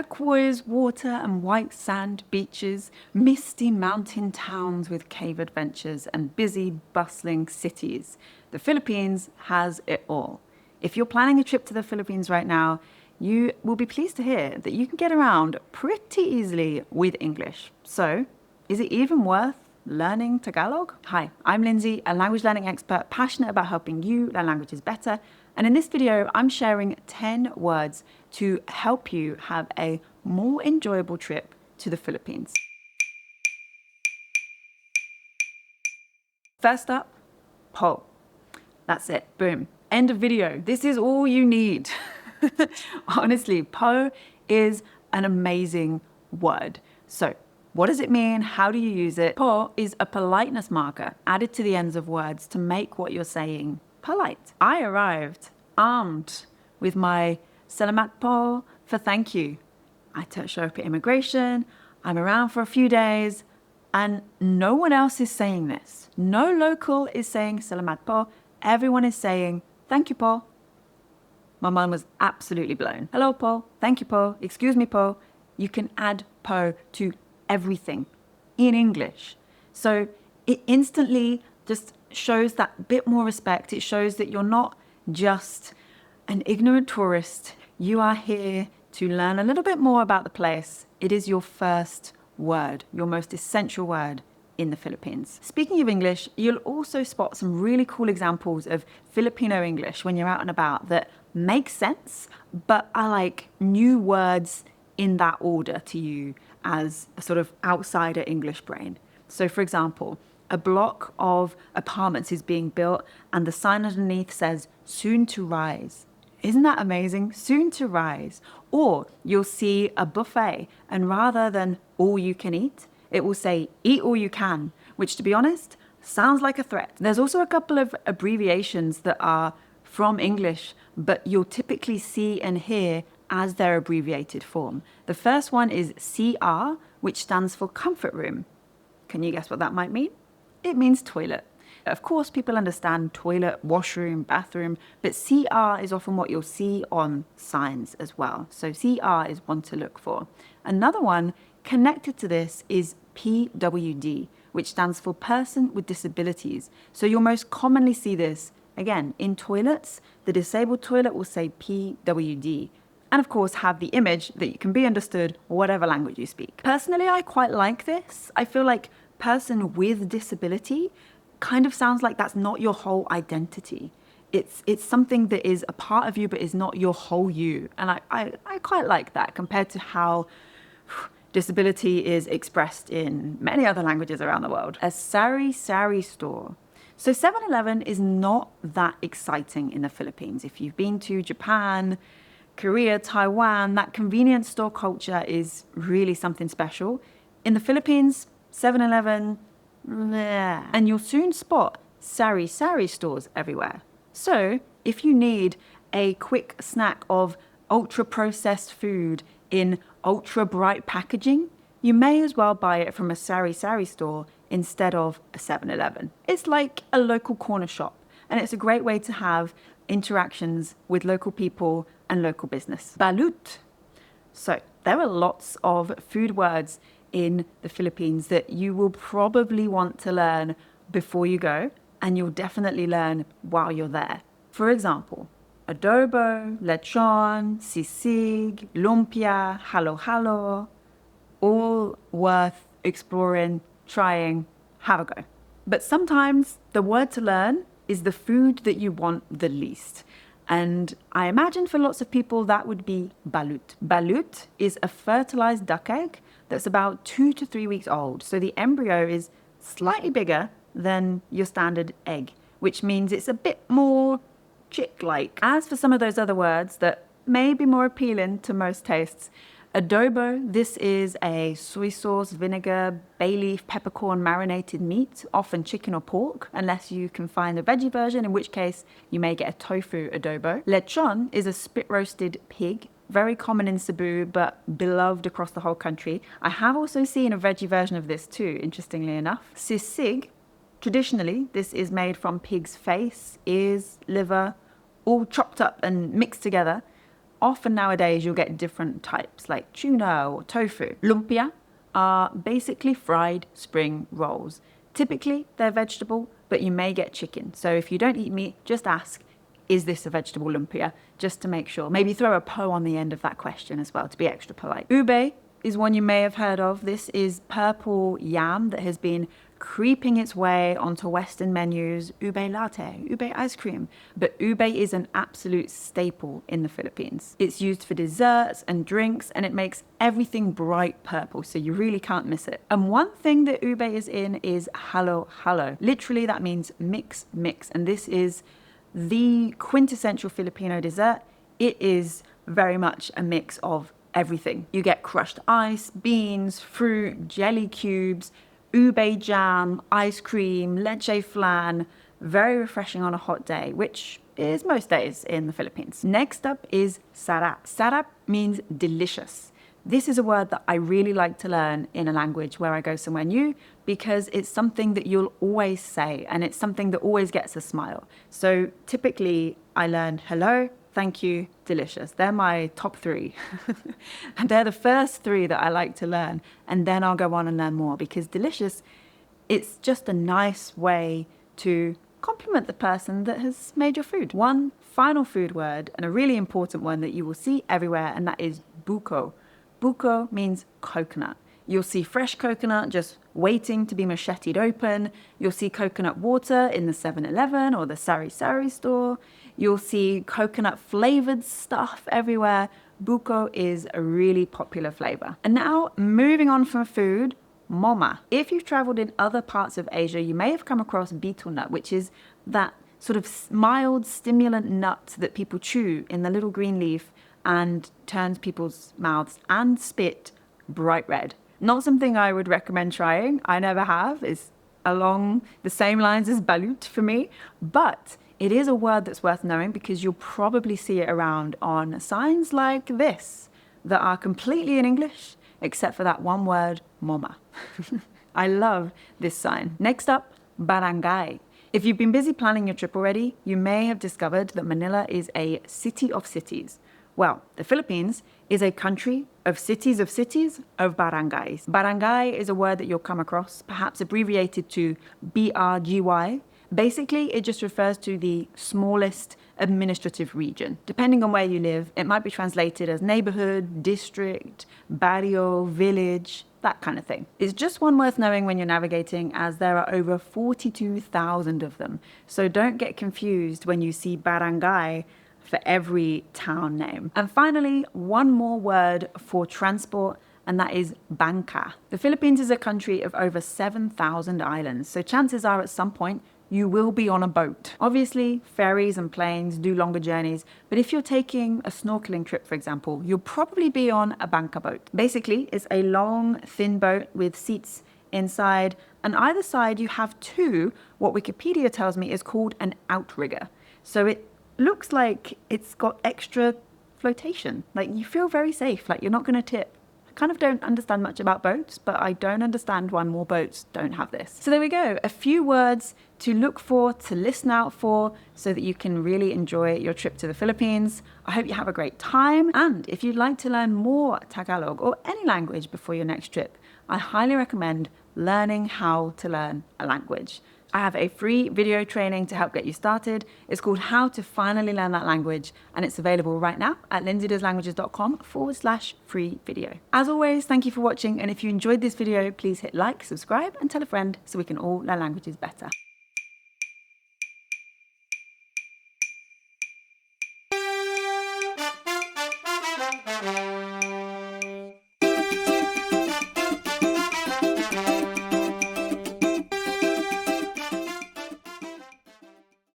Turquoise water and white sand beaches, misty mountain towns with cave adventures, and busy, bustling cities. The Philippines has it all. If you're planning a trip to the Philippines right now, you will be pleased to hear that you can get around pretty easily with English. So, is it even worth learning Tagalog? Hi, I'm Lindsay, a language learning expert passionate about helping you learn languages better. And in this video, I'm sharing 10 words to help you have a more enjoyable trip to the Philippines. First up, po. That's it, boom. End of video. This is all you need. Honestly, po is an amazing word. So, what does it mean? How do you use it? Po is a politeness marker added to the ends of words to make what you're saying polite. I arrived armed with my salamat po for thank you. I show up at immigration, I'm around for a few days, and no one else is saying this. No local is saying salamat po. Everyone is saying thank you po. My mum was absolutely blown. Hello po, thank you po, excuse me po. You can add po to everything in English. So it instantly just shows that bit more respect. It shows that you're not just an ignorant tourist. You are here to learn a little bit more about the place. It is your first word, your most essential word in the Philippines. Speaking of English, you'll also spot some really cool examples of Filipino English when you're out and about that make sense, but are like new words in that order to you as a sort of outsider English brain. So for example, a block of apartments is being built and the sign underneath says soon to rise. Isn't that amazing? Soon to rise. Or you'll see a buffet and rather than all you can eat, it will say eat all you can, which to be honest, sounds like a threat. There's also a couple of abbreviations that are from English, but you'll typically see and hear as their abbreviated form. The first one is CR, which stands for comfort room. Can you guess what that might mean? It means toilet. Of course, people understand toilet, washroom, bathroom, but CR is often what you'll see on signs as well. So CR is one to look for. Another one connected to this is PWD, which stands for person with disabilities. So you'll most commonly see this, again, in toilets. The disabled toilet will say PWD. And of course, have the image that you can be understood whatever language you speak. Personally, I quite like this. I feel like person with disability kind of sounds like that's not your whole identity. It's something that is a part of you, but is not your whole you. And I quite like that compared to how disability is expressed in many other languages around the world. A Sari-sari store. So 7-Eleven is not that exciting in the Philippines. If you've been to Japan, Korea, Taiwan, that convenience store culture is really something special. In the Philippines, 7-Eleven, and you'll soon spot Sari-sari stores everywhere. So if you need a quick snack of ultra-processed food in ultra-bright packaging, you may as well buy it from a Sari-sari store instead of a 7-Eleven. It's like a local corner shop, and it's a great way to have interactions with local people and local business. Balut. So there are lots of food words in the Philippines that you will probably want to learn before you go, and you'll definitely learn while you're there. For example, adobo, lechon, sisig, lumpia, halo-halo, all worth exploring, trying, have a go. But sometimes the word to learn is the food that you want the least. And I imagine for lots of people that would be balut. Balut is a fertilized duck egg that's about 2 to 3 weeks old. So the embryo is slightly bigger than your standard egg, which means it's a bit more chick-like. As for some of those other words that may be more appealing to most tastes, adobo, this is a soy sauce, vinegar, bay leaf, peppercorn marinated meat, often chicken or pork, unless you can find a veggie version, in which case you may get a tofu adobo. Lechon is a spit-roasted pig, very common in Cebu, but beloved across the whole country. I have also seen a veggie version of this too, interestingly enough. Sisig, traditionally, this is made from pig's face, ears, liver, all chopped up and mixed together. often nowadays you'll get different types like tuna or tofu. Lumpia are basically fried spring rolls. Typically they're vegetable, but you may get chicken. So if you don't eat meat, just ask, is this a vegetable lumpia? Just to make sure. Maybe throw a po on the end of that question as well to be extra polite. Ube is one you may have heard of. This is purple yam that has been creeping its way onto Western menus. Ube latte, ube ice cream. But ube is an absolute staple in the Philippines. It's used for desserts and drinks, and it makes everything bright purple, so you really can't miss it. And one thing that ube is in is halo-halo. Literally that means mix, and this is the quintessential Filipino dessert. It is very much a mix of everything. You get crushed ice, beans, fruit, jelly cubes, ube jam, ice cream, leche flan. Very refreshing on a hot day, which is most days in the Philippines. Next up is sarap. Sarap means delicious. This is a word that I really like to learn in a language where I go somewhere new, because it's something that you'll always say, and it's something that always gets a smile. So typically I learn hello, thank you, delicious. They're my top 3. And they're the first 3 that I like to learn. And then I'll go on and learn more, because delicious, it's just a nice way to compliment the person that has made your food. One final food word, and a really important one that you will see everywhere, and that is buko. Buko means coconut. You'll see fresh coconut just waiting to be macheted open. You'll see coconut water in the 7-Eleven or the Sari-sari store. You'll see coconut flavored stuff everywhere. Buko is a really popular flavor. And now, moving on from food, Moma. If you've traveled in other parts of Asia, you may have come across betel nut, which is that sort of mild stimulant nut that people chew in the little green leaf and turns people's mouths and spit bright red. Not something I would recommend trying. I never have. It's along the same lines as balut for me, but it is a word that's worth knowing, because you'll probably see it around on signs like this that are completely in English, except for that one word, Moma. I love this sign. Next up, Barangay. If you've been busy planning your trip already, you may have discovered that Manila is a city of cities. Well, the Philippines is a country of cities of barangays. Barangay is a word that you'll come across, perhaps abbreviated to BRGY. Basically, it just refers to the smallest administrative region. Depending on where you live, it might be translated as neighborhood, district, barrio, village, that kind of thing. It's just one worth knowing when you're navigating, as there are over 42,000 of them. So don't get confused when you see barangay for every town name. And finally, one more word for transport, and that is Bangka. The Philippines is a country of over 7,000 islands, so chances are at some point you will be on a boat. Obviously, ferries and planes do longer journeys, but if you're taking a snorkeling trip, for example, you'll probably be on a Bangka boat. Basically, it's a long, thin boat with seats inside, and either side you have 2, what Wikipedia tells me is called an outrigger. So it looks like it's got extra flotation. Like, you feel very safe, like you're not going to tip. I kind of don't understand much about boats, but I don't understand why more boats don't have this. So there we go, a few words to look for, to listen out for, so that you can really enjoy your trip to the Philippines. I hope you have a great time, and if you'd like to learn more Tagalog or any language before your next trip, I highly recommend learning how to learn a language. I have a free video training to help get you started. It's called How to Finally Learn That Language, and it's available right now at lindsaydoeslanguages.com/free video. As always, thank you for watching, and if you enjoyed this video, please hit like, subscribe, and tell a friend so we can all learn languages better.